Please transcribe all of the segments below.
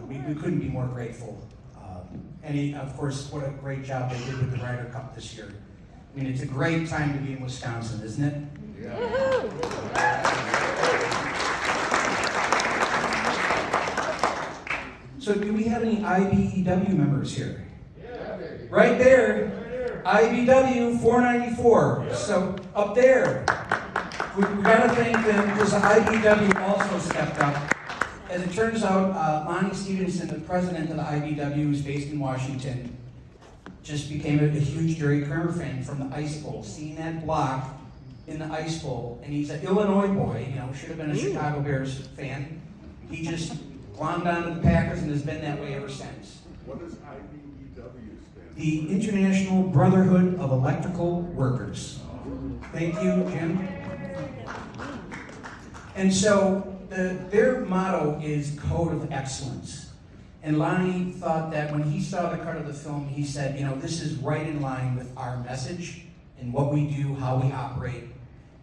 we couldn't be more grateful. Of course, what a great job they did with the Ryder Cup this year. I mean, it's a great time to be in Wisconsin, isn't it? Yeah. So do we have any IBEW members here? Yeah. Right there. IBEW 494. So up there. We got to thank them because the IBEW also stepped up. As it turns out, Lonnie Stevenson, the president of the IBEW, who's based in Washington, just became a huge Jerry Kramer fan from the Ice Bowl. Seeing that block in the Ice Bowl, and he's an Illinois boy, should have been a Chicago Bears fan. He just glommed onto the Packers and has been that way ever since. What does IBEW stand for? The International Brotherhood of Electrical Workers. Thank you, Jim. And so their motto is Code of Excellence. And Lonnie thought that when he saw the cut of the film, he said, this is right in line with our message and what we do, how we operate.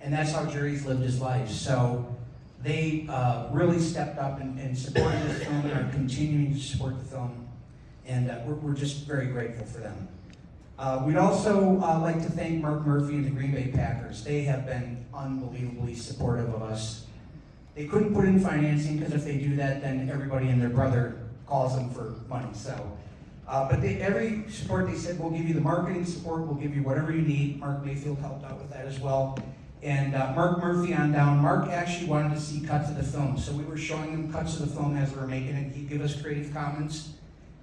And that's how Jerry's lived his life. So they really stepped up and supported this film and are continuing to support the film. And we're just very grateful for them. We'd also like to thank Mark Murphy and the Green Bay Packers. They have been unbelievably supportive of us. They couldn't put in financing because if they do that, then everybody and their brother calls them for money. So, but every support they said, we'll give you the marketing support, we'll give you whatever you need. Mark Mayfield helped out with that as well. And Mark Murphy on down, Mark actually wanted to see cuts of the film. So we were showing him cuts of the film as we were making it. He'd give us creative comments.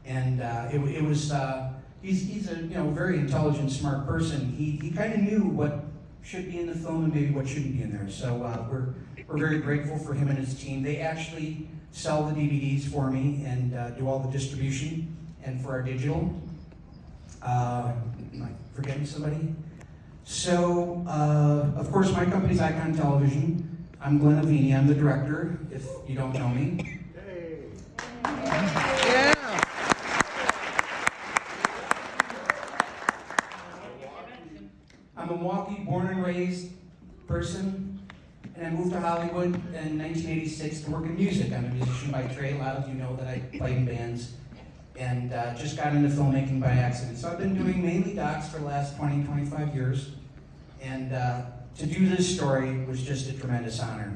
And it was, he's a very intelligent, smart person. He kind of knew what should be in the film and maybe what shouldn't be in there. So we're very grateful for him and his team. They actually sell the DVDs for me and do all the distribution and for our digital. Am I forgetting somebody? So, of course, my company's Icon Television. I'm Glenn Aveni. I'm the director, if you don't know me. Hey. Yeah. I'm a Milwaukee born and raised person, and I moved to Hollywood in 1986 to work in music. I'm a musician by trade. A lot of you know that I played in bands, and just got into filmmaking by accident. So I've been doing mainly docs for the last 20, 25 years, and to do this story was just a tremendous honor.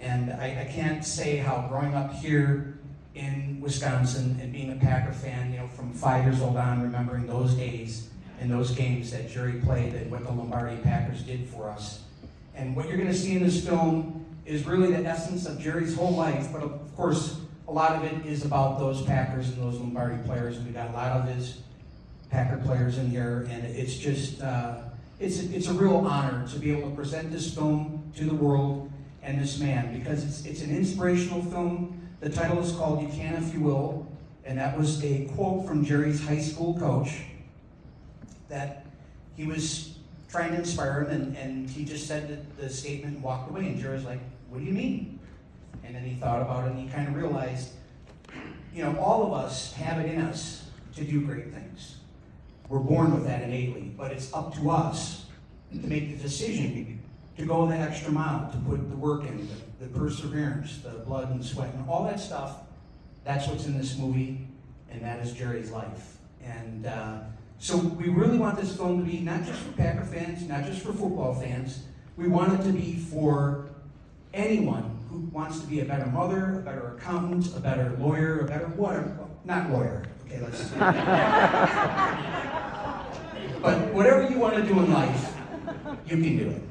And I can't say how growing up here in Wisconsin and being a Packer fan, from 5 years old on, remembering those days and those games that Jerry played and what the Lombardi Packers did for us. And what you're going to see in this film is really the essence of Jerry's whole life, but of course, a lot of it is about those Packers and those Lombardi players, and we got a lot of his Packer players in here, and it's just, it's a real honor to be able to present this film to the world and this man, because it's an inspirational film. The title is called You Can If You Will, and that was a quote from Jerry's high school coach that he was trying to inspire him, and he just said the statement and walked away, and Jerry's like, what do you mean? And then he thought about it, and he kind of realized, all of us have it in us to do great things. We're born with that innately, but it's up to us to make the decision to go the extra mile, to put the work in, the perseverance, the blood and sweat, and all that stuff. That's what's in this movie, and that is Jerry's life. And so we really want this film to be not just for Packer fans, not just for football fans. We want it to be for anyone who wants to be a better mother, a better accountant, a better lawyer, a better whatever. Well, not lawyer. Okay, let's. But whatever you want to do in life, you can do it.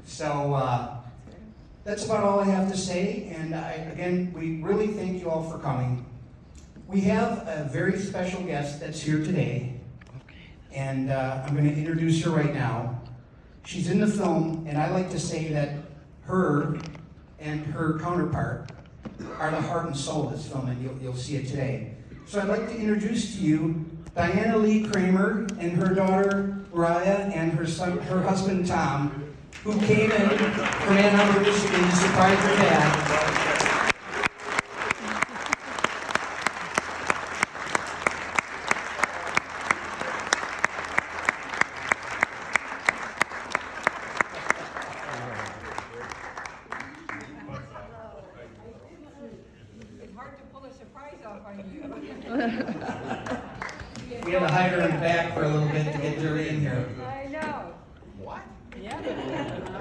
So that's about all I have to say. And again, we really thank you all for coming. We have a very special guest that's here today. And I'm going to introduce her right now. She's in the film, and I like to say that her and her counterpart are the heart and soul of this film, and you'll see it today. So I'd like to introduce to you Diana Lee Kramer and her daughter Raya and her husband Tom, who came in from Ann Arbor, Michigan to surprise her dad. It's hard to pull a surprise eyes off on you. We had to hide her in the back for a little bit to get Jerry in here. I know. What? Yeah.